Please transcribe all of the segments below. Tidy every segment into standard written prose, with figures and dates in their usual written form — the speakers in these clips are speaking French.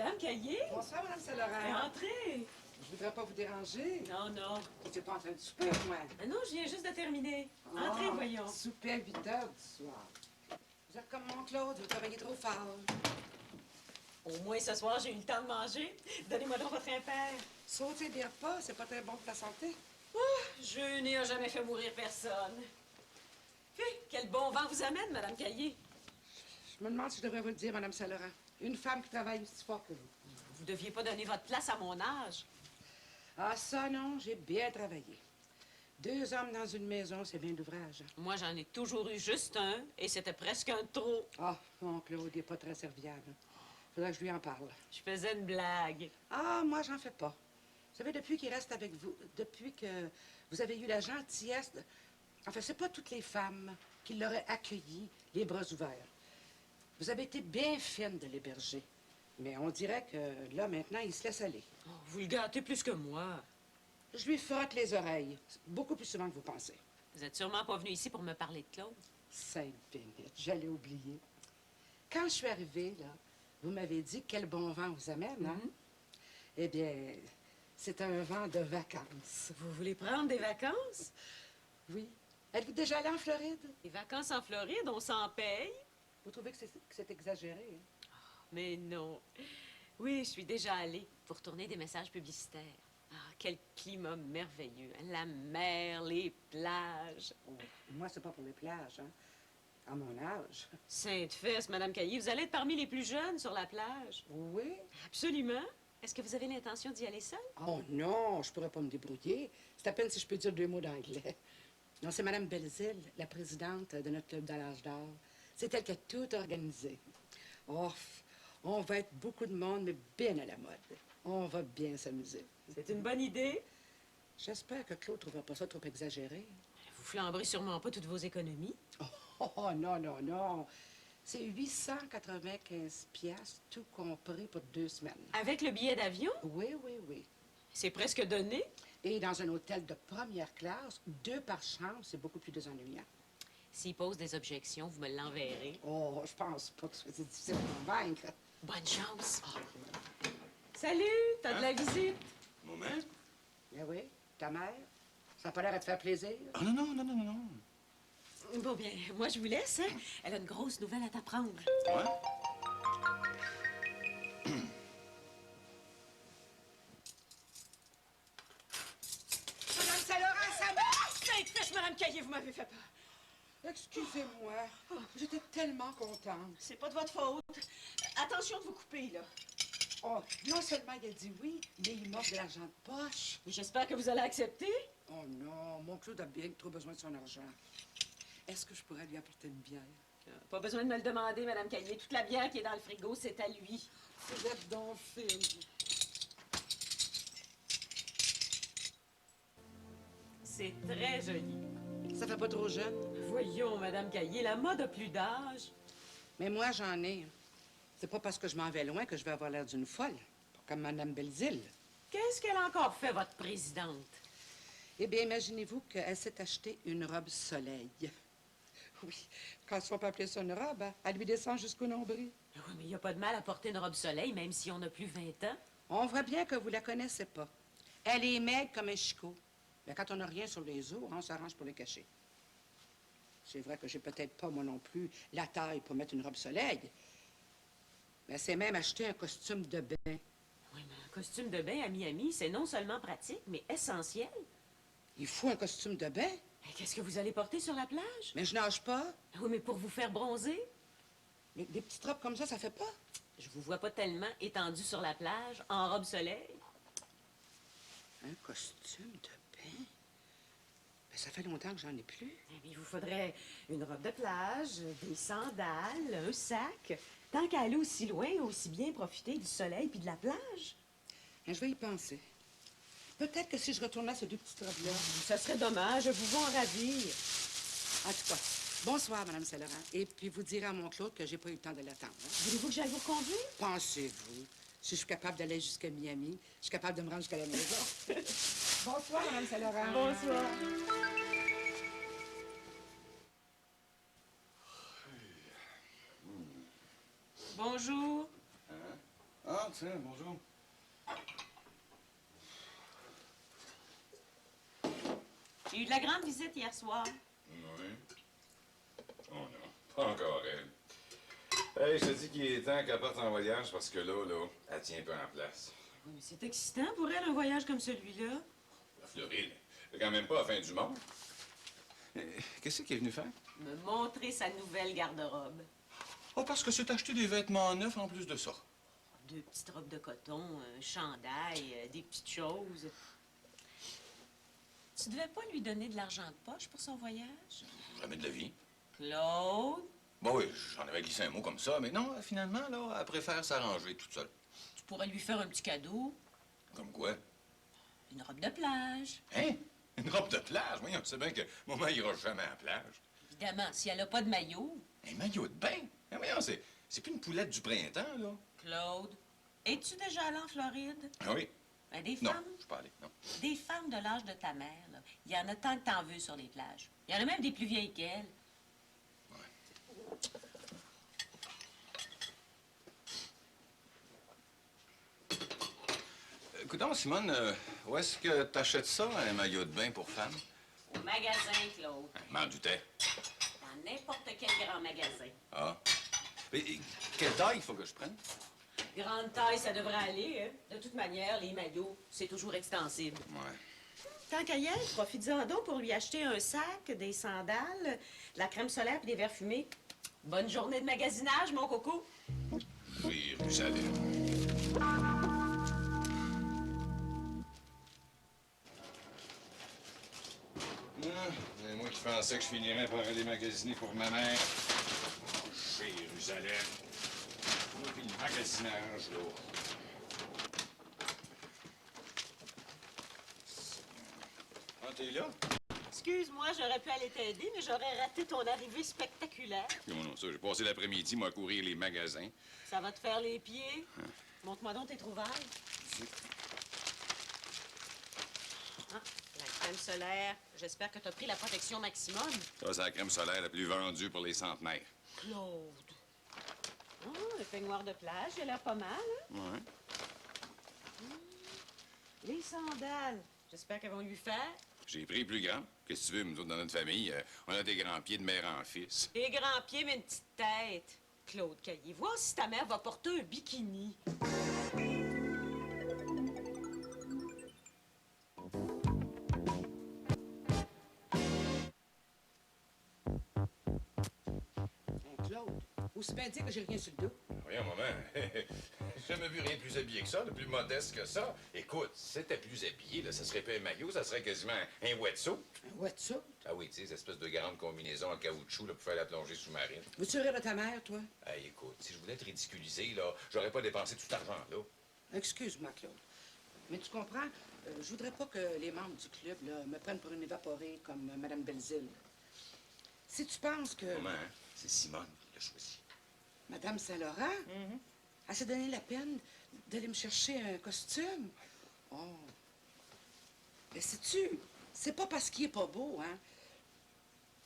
Madame Caillé? Bonsoir, Madame Saint-Laurent. Entrez! Je voudrais pas vous déranger. Non, non. Vous n'êtes pas en train de souper, moi. Ah non, je viens juste de terminer. Entrez, voyons. Souper à 8 heures du soir. Vous êtes comme mon Claude, vous travaillez trop fort. Au moins, ce soir, j'ai eu le temps de manger. Donnez-moi donc votre impair. Sauter des repas, c'est pas très bon pour la santé. Jeûner n'a jamais fait mourir personne. Quel bon vent vous amène, Madame Caillé. Je me demande si je devrais vous le dire, Madame Saint-Laurent. Une femme qui travaille aussi fort que vous. Vous deviez pas donner votre place à mon âge. Ah, ça, non, j'ai bien travaillé. 2 hommes dans une maison, c'est bien d'ouvrage. Moi, j'en ai toujours eu juste un, et c'était presque un trop. Ah, mon Claude n'est pas très serviable. Faudrait que je lui en parle. Je faisais une blague. Ah, moi, j'en fais pas. Vous savez, depuis qu'il reste avec vous, depuis que vous avez eu la gentillesse de... Enfin, c'est pas toutes les femmes qui l'auraient accueilli, les bras ouverts. Vous avez été bien fine de l'héberger. Mais on dirait que là, maintenant, il se laisse aller. Oh, vous le gâtez plus que moi. Je lui frotte les oreilles, beaucoup plus souvent que vous pensez. Vous êtes sûrement pas venu ici pour me parler de Claude. Sainte bénite, j'allais oublier. Quand je suis arrivée, là, vous m'avez dit quel bon vent vous amène, hein? Eh bien, c'est un vent de vacances. Vous voulez prendre des vacances? Oui. Êtes-vous déjà allé en Floride? Les vacances en Floride, on s'en paye? Vous trouvez que c'est exagéré, hein? Mais non. Oui, je suis déjà allée pour tourner des messages publicitaires. Ah, quel climat merveilleux. La mer, les plages. Oh, moi, c'est pas pour les plages, hein? À mon âge. Sainte-Fesse, Madame Caillé, vous allez être parmi les plus jeunes sur la plage. Oui? Absolument. Est-ce que vous avez l'intention d'y aller seule? Oh non, je pourrais pas me débrouiller. C'est à peine si je peux dire 2 mots d'anglais. Non, c'est Madame Belzile, la présidente de notre club de l'âge d'or. C'est elle qui a tout organisé. Oh, on va être beaucoup de monde, mais bien à la mode. On va bien s'amuser. C'est une bonne idée. J'espère que Claude ne trouvera pas ça trop exagéré. Vous flamberez sûrement pas toutes vos économies. Oh, non, non, non. C'est 895 piastres, tout compris pour 2 semaines. Avec le billet d'avion? Oui, oui, oui. C'est presque donné. Et dans un hôtel de première classe, 2 par chambre, c'est beaucoup plus désennuyant. S'il pose des objections, vous me l'enverrez. Oh, je pense pas que c'est difficile à convaincre. Bonne chance. Salut, t'as de la visite? Mon maître? Ben oui, ta mère, ça n'a pas l'air à te faire plaisir. Ah non, non, non, non, non. Bon, bien, moi, je vous laisse, hein? Elle a une grosse nouvelle à t'apprendre. Ouais? Madame Saint-Laurent, ça va! Sainte-Fesse, Madame Caillé, vous m'avez fait peur. Excusez-moi, j'étais tellement contente. C'est pas de votre faute. Attention de vous couper, là. Oh, non seulement il a dit oui, mais il m'offre de l'argent de poche. J'espère que vous allez accepter. Oh non, mon Claude a bien trop besoin de son argent. Est-ce que je pourrais lui apporter une bière? Pas besoin de me le demander, Madame Caillé. Toute la bière qui est dans le frigo, c'est à lui. Vous êtes donc fine. C'est très joli. Ça fait pas trop jeune? Voyons, Madame Caillé, la mode a plus d'âge. Mais moi, j'en ai. C'est pas parce que je m'en vais loin que je vais avoir l'air d'une folle. Pas comme Madame Belzile. Qu'est-ce qu'elle a encore fait, votre présidente? Eh bien, imaginez-vous qu'elle s'est acheté une robe soleil. Oui, quand on peut appeler ça une robe, hein, elle lui descend jusqu'au nombril. Oui, mais il n'y a pas de mal à porter une robe soleil, même si on a plus 20 ans. On voit bien que vous la connaissez pas. Elle est maigre comme un chicot. Mais quand on n'a rien sur les os, on s'arrange pour les cacher. C'est vrai que j'ai peut-être pas, moi non plus, la taille pour mettre une robe soleil. Mais c'est même acheter un costume de bain. Oui, mais un costume de bain à Miami, c'est non seulement pratique, mais essentiel. Il faut un costume de bain. Et qu'est-ce que vous allez porter sur la plage? Mais je nage pas. Oui, mais pour vous faire bronzer? Des petites robes comme ça fait pas. Je vous vois pas tellement étendu sur la plage, en robe soleil. Un costume de bain? Ben, ça fait longtemps que j'en ai plus. Eh bien, il vous faudrait une robe de plage, des sandales, un sac. Tant qu'à aller aussi loin, aussi bien profiter du soleil puis de la plage. Ben, je vais y penser. Peut-être que si je retournais à ces 2 petites robes-là... Ça serait dommage, vous vous en ravir. En tout cas, bonsoir, Madame Saint-Laurent. Et puis vous direz à mon Claude que j'ai pas eu le temps de l'attendre. Hein? Voulez-vous que j'aille vous reconduire? Pensez-vous, si je suis capable d'aller jusqu'à Miami, je suis capable de me rendre jusqu'à la maison. Bonsoir, Madame Saint-Laurent. Bonsoir. Bonjour. Ah, Ah, tiens, bonjour. J'ai eu de la grande visite hier soir. Oui. Oh non, pas encore elle. Hey, je te dis qu'il est temps qu'elle parte en voyage parce que là, elle tient pas en place. Oui, mais c'est excitant pour elle, un voyage comme celui-là. La Floride, c'est quand même pas la fin du monde. Qu'est-ce qu'elle est venue faire? Me montrer sa nouvelle garde-robe. Oh, parce que c'est acheter des vêtements neufs en plus de ça. Deux petites robes de coton, un chandail, des petites choses. Tu devais pas lui donner de l'argent de poche pour son voyage? Jamais de la vie. Claude? Bon, oui, j'en avais glissé un mot comme ça, mais non, finalement, là, elle préfère s'arranger toute seule. Tu pourrais lui faire un petit cadeau. Comme quoi? Une robe de plage. Hein? Une robe de plage? Voyons, tu sais bien que maman ira jamais à la plage. Évidemment, si elle a pas de maillot. Un maillot de bain? Hein, voyons, c'est plus une poulette du printemps, là. Claude, es-tu déjà allé en Floride? Ah oui? Ben, des Non, femmes, je suis pas allé, non. des femmes de l'âge de ta mère, là, il y en a tant que t'en veux sur les plages. Il y en a même des plus vieilles qu'elle. Écoute donc, Simone, où est-ce que t'achètes ça, un maillot de bain pour femme? Au magasin, Claude. M'en doutais. Dans n'importe quel grand magasin. Ah. Mais quelle taille il faut que je prenne? Grande taille, ça devrait aller, hein. De toute manière, les maillots, c'est toujours extensible. Ouais. Tant qu'à y être, profites-en donc pour lui acheter un sac, des sandales, de la crème solaire et des verres fumés. Bonne journée de magasinage, mon coco. Jérusalem. Et moi qui pensais que je finirais par aller magasiner pour ma mère. Jérusalem. Moi puis le magasinage, là. Ah, t'es là? Excuse-moi, j'aurais pu aller t'aider, mais j'aurais raté ton arrivée spectaculaire. Non, non, ça, j'ai passé l'après-midi, moi, à courir les magasins. Ça va te faire les pieds. Montre-moi donc tes trouvailles. Ah, la crème solaire. J'espère que tu as pris la protection maximum. Ça, c'est la crème solaire la plus vendue pour les centenaires. Claude. Oh, le peignoir de plage, il a l'air pas mal, hein? Ouais. Les sandales. J'espère qu'elles vont lui faire. J'ai pris plus grand. Qu'est-ce que tu veux, nous autres, dans notre famille, on a des grands pieds de mère en fils. Des grands pieds, mais une petite tête. Claude Caillé, vois si ta mère va porter un bikini. Claude, aussi bien dire que j'ai rien sur le dos. Voyons, maman, j'ai jamais vu rien de plus habillé que ça, de plus modeste que ça. Écoute, si c'était plus habillé, là, ça serait pas un maillot, ça serait quasiment un wetsuit. Un wetsuit? Ah oui, tu sais, cette espèce de grande combinaison en caoutchouc là, pour faire la plongée sous-marine. Veux-tu rire de ta mère, toi? Hey, écoute, si je voulais te ridiculiser, là, j'aurais pas dépensé tout cet argent-là. Excuse-moi, Claude. Mais tu comprends, je voudrais pas que les membres du club là, me prennent pour une évaporée comme Mme Belzile. Si tu penses que Maman, hein, c'est Simone qui l'a choisi. Mme Saint-Laurent, elle s'est donné la peine d'aller me chercher un costume. Oh. Mais sais-tu, c'est pas parce qu'il est pas beau, hein?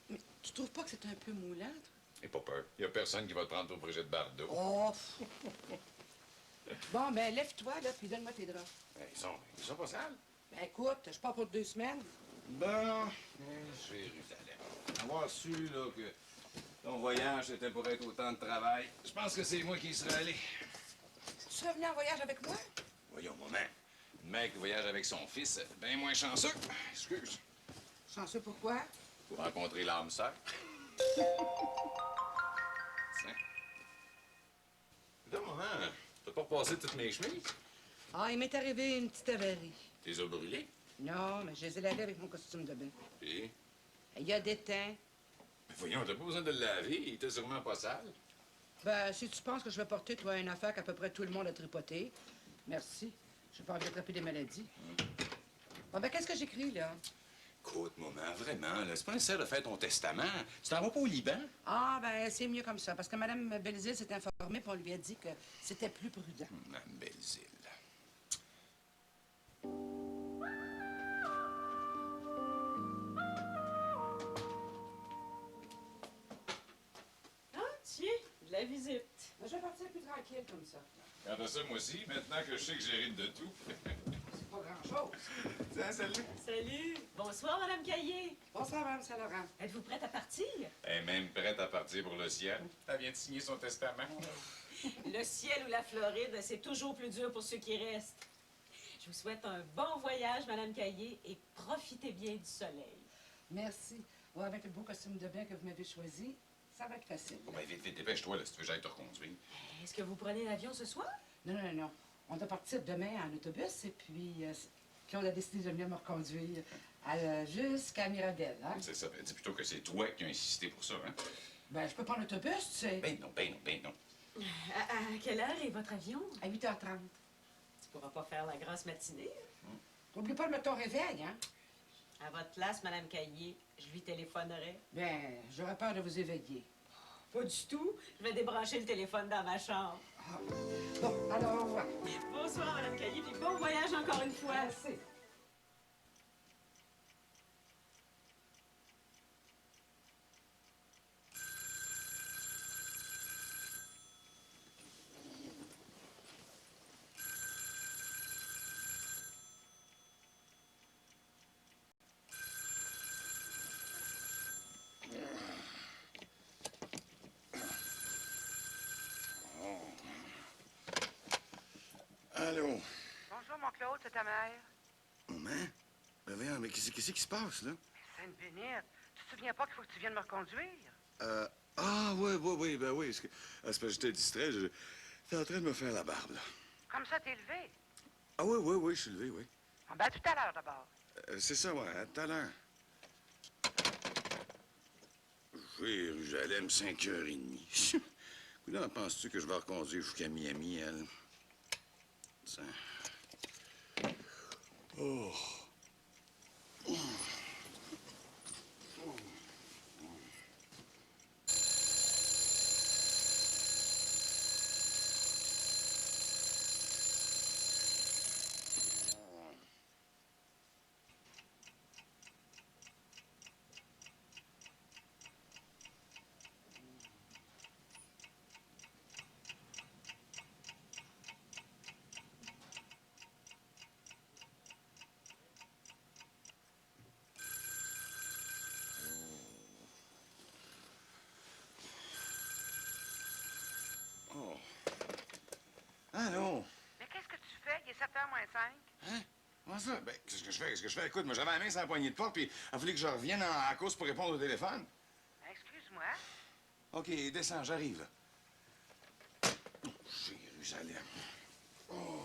Mais tu trouves pas que c'est un peu moulant? Et pas peur. Il y a personne qui va te prendre pour Brigitte Bardot. Oh! Bon, ben lève-toi, là, puis donne-moi tes draps. Ben, ils sont pas sales. Ben écoute, je pars pour 2 semaines. Bon, Jérusalem. Avoir su, là, que ton voyage était pour être autant de travail, je pense que c'est moi qui y serais allé. Tu serais venu en voyage avec moi? Voyons, maman. Une mère qui voyage avec son fils, bien moins chanceux. Excuse. Chanceux pourquoi? Pour rencontrer l'âme sœur. Tiens. Là, maman, t'as pas repassé toutes mes chemises? Ah, il m'est arrivé une petite avarie. T'es les as brûlées? Non, mais je les ai lavés avec mon costume de bain. Puis? Il y a des teints. Mais voyons, t'as pas besoin de le laver, il était sûrement pas sale. Ben, si tu penses que je vais porter, toi, une affaire qu'à peu près tout le monde a tripoté, merci. Je n'ai pas envie d'attraper des maladies. Bon, ben, qu'est-ce que j'écris, là? Écoute, maman, vraiment, là, c'est pas nécessaire de faire ton testament. Tu t'en vas pas au Liban? Ah, ben, c'est mieux comme ça, parce que Mme Belzile s'est informée, puis on lui a dit que c'était plus prudent. Mme Belzile. Ah, tiens, de la visite. Je vais partir plus tranquille comme ça. Quant à ça, moi aussi, maintenant que je sais que j'hérite de tout. C'est pas grand-chose. Tiens, salut. Salut. Bonsoir, Madame Caillé. Bonsoir, Mme Saint-Laurent. Êtes-vous prête à partir? Elle est même prête à partir pour le ciel. Elle vient de signer son testament. Le ciel ou la Floride, c'est toujours plus dur pour ceux qui restent. Je vous souhaite un bon voyage, Madame Caillé, et profitez bien du soleil. Merci. Ouais, avec le beau costume de bain que vous m'avez choisi, ça va être facile. Bon, ben, vite, vite, dépêche-toi, là, si tu veux que j'aille te reconduire. Est-ce que vous prenez l'avion ce soir? Non, non, non. On doit partir demain en autobus et puis Claude a décidé de venir me reconduire jusqu'à Mirabel. Hein? C'est ça. Ben, dis plutôt que c'est toi qui as insisté pour ça, hein? Ben, je peux prendre l'autobus, tu sais. Ben non, ben non, ben non. À quelle heure est votre avion? À 8h30. Tu pourras pas faire la grasse matinée. N'oublie pas de mettre ton réveil, hein? À votre place, Madame Caillé, je lui téléphonerai. Ben, j'aurais peur de vous éveiller. Pas du tout. Je vais débrancher le téléphone dans ma chambre. Ah. Bon, alors au revoir. Bonsoir, Madame Caillé, puis bon voyage encore une fois. Merci. Allô? Bonjour, mon Claude, c'est ta mère. Maman? Ben voyons, mais qu'est-ce qui se passe, là? Sainte Bénite, tu te souviens pas qu'il faut que tu viennes me reconduire? Oui, ben oui. C'est parce que j'étais distrait. J'étais en train de me faire la barbe, là. Comme ça, t'es levé. Ah oui, je suis levé, oui. Ah, ben, à tout à l'heure, d'abord. C'est ça, ouais, à tout à l'heure. Jérusalem, 5h30. Là, penses-tu que je vais reconduire jusqu'à Miami, elle? Ça. Oh. Oh. Allô? Mais qu'est-ce que tu fais? Il est 7h moins 5. Hein? Comment ça? Ben, qu'est-ce que je fais? Qu'est-ce que je fais? Écoute, moi, j'avais la main sur la poignée de porte, puis il a fallu que je revienne à cause pour répondre au téléphone. Ben, excuse-moi. OK, descends, j'arrive, là. Oh, Jérusalem. Oh.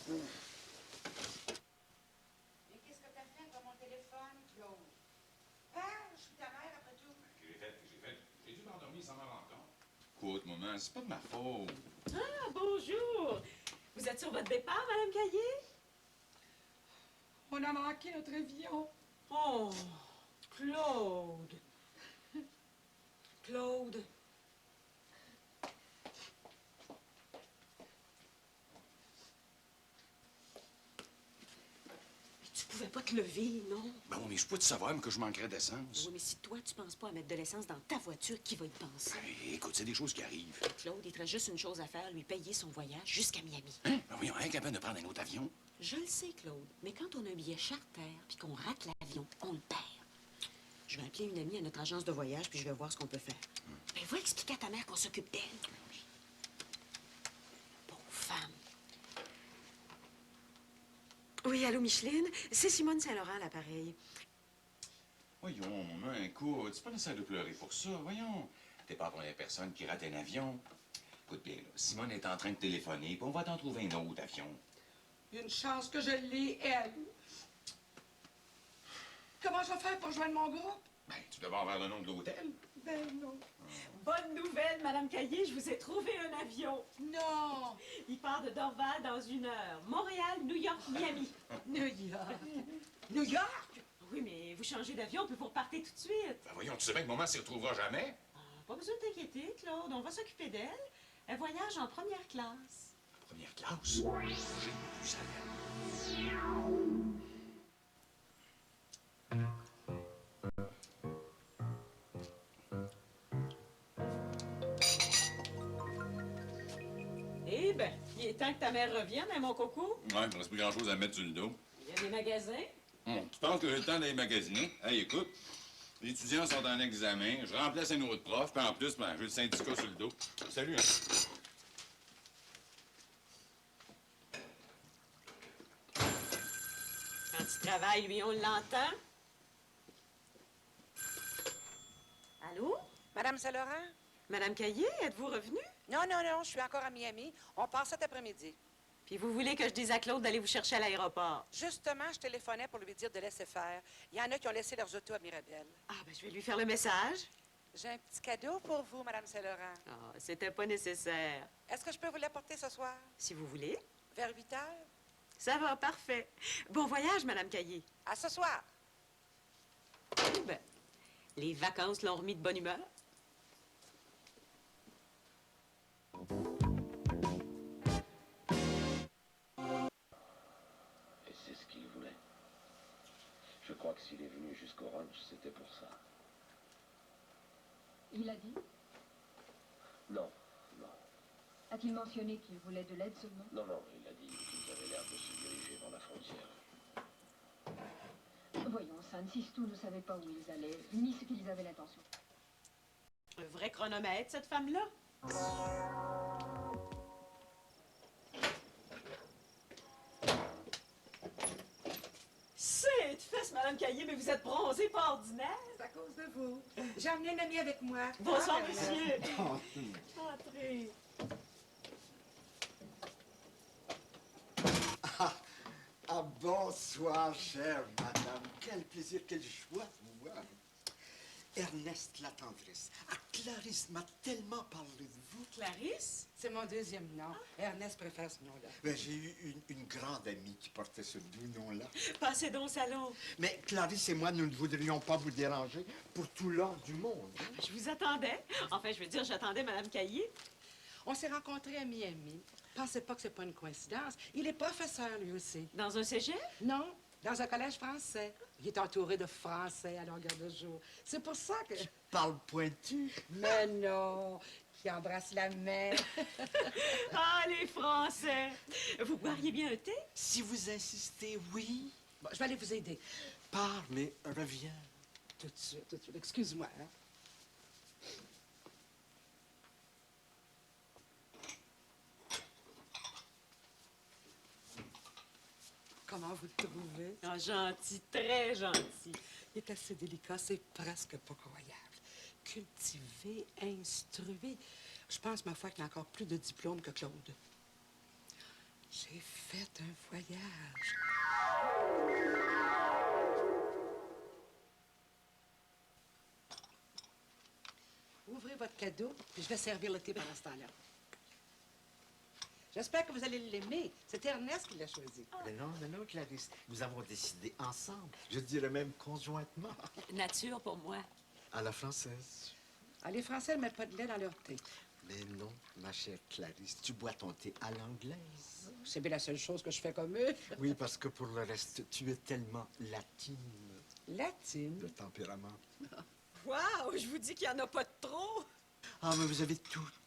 Mais qu'est-ce que t'as fait dans mon téléphone, Claude? Ah, je suis ta mère après tout. J'ai dû m'endormir sans m'en rendre compte. Écoute, maman, c'est pas de ma faute. Ah, bonjour. Vous êtes sur votre départ, Madame Caillé? On a manqué notre avion. Oh, Claude. Claude. Mais tu pouvais pas te lever, non? Ben, mais je peux te savoir que je manquerais d'essence. Oui, mais si toi, tu penses pas à mettre de l'essence dans ta voiture, qui va y penser? Ben, écoute, c'est des choses qui arrivent. Claude, il te reste juste une chose à faire, lui payer son voyage jusqu'à Miami. Hein? Ben oui, on est incapable de prendre un autre avion. Je le sais, Claude, mais quand on a un billet charter puis qu'on rate l'avion, on le perd. Je vais appeler une amie à notre agence de voyage puis je vais voir ce qu'on peut faire. Mais va expliquer à ta mère qu'on s'occupe d'elle. Pauvre femme. Oui, allô, Micheline? C'est Simone Saint-Laurent, à l'appareil. Voyons, maman, écoute, c'est pas nécessaire de pleurer pour ça, voyons. T'es pas la première personne qui rate un avion. Écoute bien, là, Simone est en train de téléphoner, puis on va t'en trouver un autre avion. Une chance que je l'ai, elle. Comment je vais faire pour joindre mon groupe? Ben, tu devais avoir le nom de l'hôtel. Ben non. Bonne nouvelle, Madame Caillé, je vous ai trouvé un avion. Non! Il part de Dorval dans 1 heure. Montréal, New York, Miami. New York. New York? Oui, mais vous changez d'avion, puis vous repartez tout de suite. Ben voyons, tu sais bien que maman s'y retrouvera jamais. Ah, pas besoin de t'inquiéter, Claude. On va s'occuper d'elle. Elle voyage en première classe. Première classe. Jérusalem. Il est temps que ta mère revienne, hein, mon coco? Ouais, il me reste plus grand-chose à mettre sur le dos. Il y a des magasins. Tu penses que j'ai le temps d'aller magasiner? Hey, écoute, les étudiants sont en examen, je remplace un autre prof, puis en plus, ben, j'ai le syndicat sur le dos. Salut, hein? Quand il travaille, lui, on l'entend. Allô? Madame Saint-Laurent? Madame Caillé, êtes-vous revenue? Non, non, non, je suis encore à Miami. On part cet après-midi. Puis vous voulez que je dise à Claude d'aller vous chercher à l'aéroport? Justement, je téléphonais pour lui dire de laisser faire. Il y en a qui ont laissé leurs autos à Mirabel. Ah, ben je vais lui faire le message. J'ai un petit cadeau pour vous, Madame Saint-Laurent. Ah, c'était pas nécessaire. Est-ce que je peux vous l'apporter ce soir? Si vous voulez. Vers 8 heures? Ça va, parfait. Bon voyage, Madame Caillé. À ce soir! Ben, les vacances l'ont remis de bonne humeur. Et c'est ce qu'il voulait. Je crois que s'il est venu jusqu'au ranch, c'était pour ça. Il a dit? Non, non, A-t-il mentionné qu'il voulait de l'aide seulement? non, non, il a dit qu'ils avaient l'air de se diriger vers la frontière. Voyons, San Sistu ne savait pas où ils allaient, ni ce qu'ils avaient l'intention. Un vrai chronomètre, cette femme-là. C'est de fesse, Madame Caillé, mais vous êtes bronzée pas ordinaire. C'est à cause de vous. J'ai emmené un ami avec moi. Bonsoir, Ah, monsieur. Entrez. Ah, bonsoir, chère madame. Quel plaisir, quelle joie de vous voir. Ernest la tendresse. Ah, Clarisse m'a tellement parlé de vous. Clarisse? C'est mon deuxième nom. Ernest préfère ce nom-là. Ben, j'ai eu une grande amie qui portait ce doux nom-là. Passez donc au salon. Mais Clarisse et moi, nous ne voudrions pas vous déranger pour tout l'or du monde. Je vous attendais. Enfin, je veux dire, j'attendais Madame Caillé. On s'est rencontrés à Miami. Pensez pas que c'est pas une coïncidence. Il est professeur, lui aussi. Dans un cégep? Non, dans un collège français. Il est entouré de Français à longueur de jour. C'est pour ça que... Parle pointu. Mais non, qui embrasse la main. Ah, les Français! Vous boiriez bien un thé? Si vous insistez, oui. Bon, je vais aller vous aider. Pars, mais reviens. Tout de suite, tout de suite. Excuse-moi, hein. Comment vous le trouvez? Ah, gentil, très gentil. Il est assez délicat, c'est presque pas croyable. Cultivé, instruit. Je pense, ma foi, qu'il a encore plus de diplômes que Claude. J'ai fait un voyage. Ouvrez votre cadeau, puis je vais servir le thé pendant ce temps-là. J'espère que vous allez l'aimer. C'est Ernest qui l'a choisi. Mais non, Clarisse. Nous avons décidé ensemble. Je dirais même conjointement. Nature pour moi. À la française. Ah, les Français ne mettent pas de lait dans leur thé. Mais non, ma chère Clarisse, tu bois ton thé à l'anglaise. C'est bien la seule chose que je fais comme eux. Oui, parce que pour le reste, tu es tellement latine. Latine. Le tempérament. Wow, je vous dis qu'il n'y en a pas de trop. Ah, mais vous avez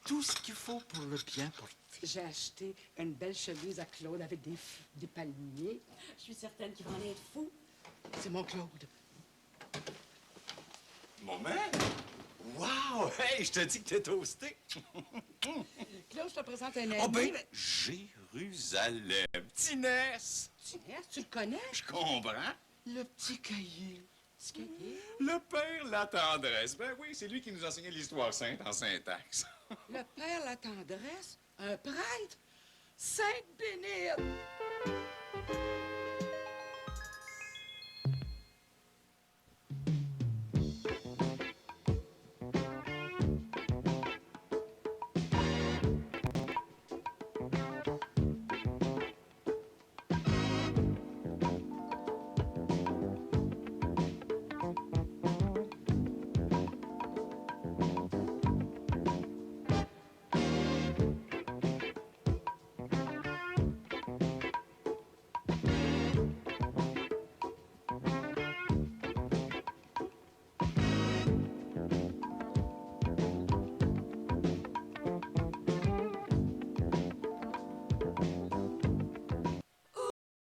tout ce qu'il faut pour le bien porter. J'ai acheté une belle chemise à Claude avec des palmiers. Je suis certaine qu'il va en être fou. C'est mon Claude. Mon mec? Wow! Hey, je te dis que t'es toasté. Claude, je te présente un ami. Oh ben, Jérusalem. Tinès! Tiens, tu le connais? Je comprends. Le petit cahier. Ce qu'il est. Le père la tendresse. Ben oui, c'est lui qui nous enseignait l'histoire sainte en syntaxe. Le père, la tendresse, un prêtre, sainte bénite.